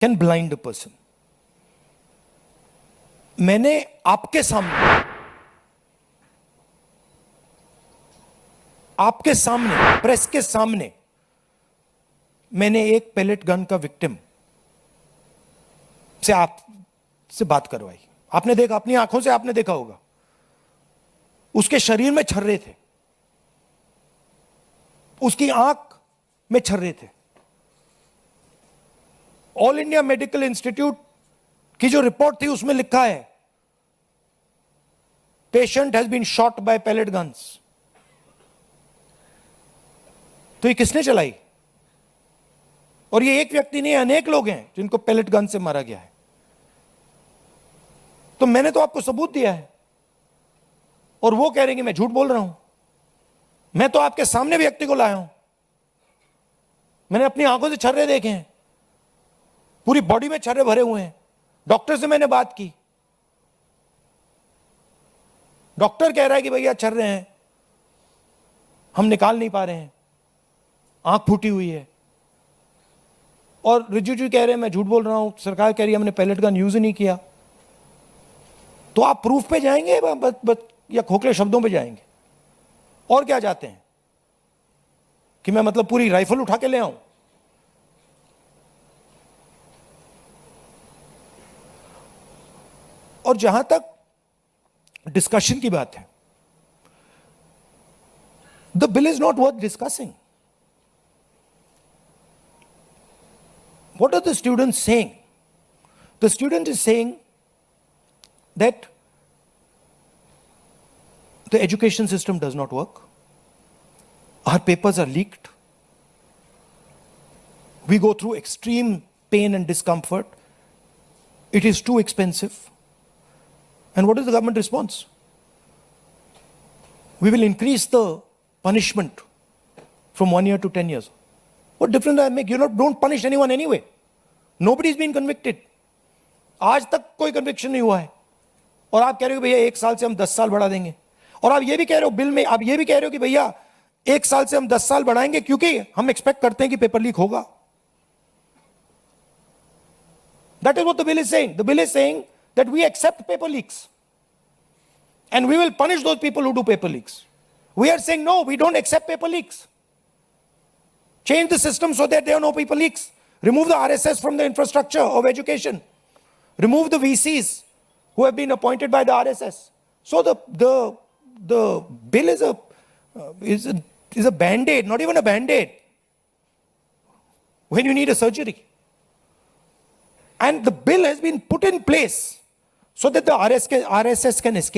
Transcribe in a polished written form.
can blind a person. मैंने आपके सामने प्रेस के सामने मैंने एक पेलेट गन का विक्टिम से आपसे बात करवाई. आपने देखा, अपनी आंखों से आपने देखा होगा, उसके शरीर में छर्रे थे, उसकी आंख में छर्रे थे. ऑल इंडिया मेडिकल इंस्टीट्यूट की जो रिपोर्ट थी उसमें लिखा है patient has been shot by pellet guns. तो ये किसने चलाई? और ये एक व्यक्ति नहीं, अनेक लोग हैं जिनको पेलेट गन से मारा गया है. तो मैंने तो आपको सबूत दिया है और वो कह रहे हैं कि मैं झूठ बोल रहा हूं. मैं तो आपके सामने व्यक्ति को लाया हूं, मैंने अपनी आंखों से छर्रे देखे हैं, पूरी बॉडी में छर्रे भरे हुए हैं. डॉक्टर से मैंने बात की, डॉक्टर कह रहा है कि भैया छर्रे हैं, हम निकाल नहीं पा रहे हैं, आंख फूटी हुई है. और रिजिजू कह रहे हैं मैं झूठ बोल रहा हूं, सरकार कह रही है हमने पेलेट गन यूज ही नहीं किया. तो आप प्रूफ पे जाएंगे या खोखले शब्दों पे जाएंगे? और क्या चाहते हैं कि मैं मतलब पूरी राइफल उठा के ले आऊं? और जहां तक डिस्कशन की बात है, the bill is not worth discussing. What are the students saying? The student is saying that the education system does not work. Our papers are leaked. We go through extreme pain and discomfort. It is too expensive. And what is the government response? We will increase the punishment from 1 year to 10 years. What difference does that make? You don't punish anyone anyway. Nobody's been convicted. आज तक कोई conviction नहीं हुआ है और आप कह रहे हो भैया 1 साल से हम 10 साल बढ़ा देंगे. और आप ये भी कह रहे हो बिल में, आप ये भी कह रहे हो कि भैया 1 साल से हम 10 साल बढ़ाएंगे क्योंकि हम एक्सपेक्ट करते हैं कि पेपर लीक होगा. That is what the bill is saying. The bill is saying that we accept paper leaks and we will punish those people who do paper leaks. We are saying no, we don't accept paper leaks. Change the system so that there are no paper leaks. Remove the RSS from the infrastructure of education. Remove the VCs who have been appointed by the RSS. So the bill is a band-aid, not even a band-aid, when you need a surgery. And the bill has been put in place so that the RSS can escape.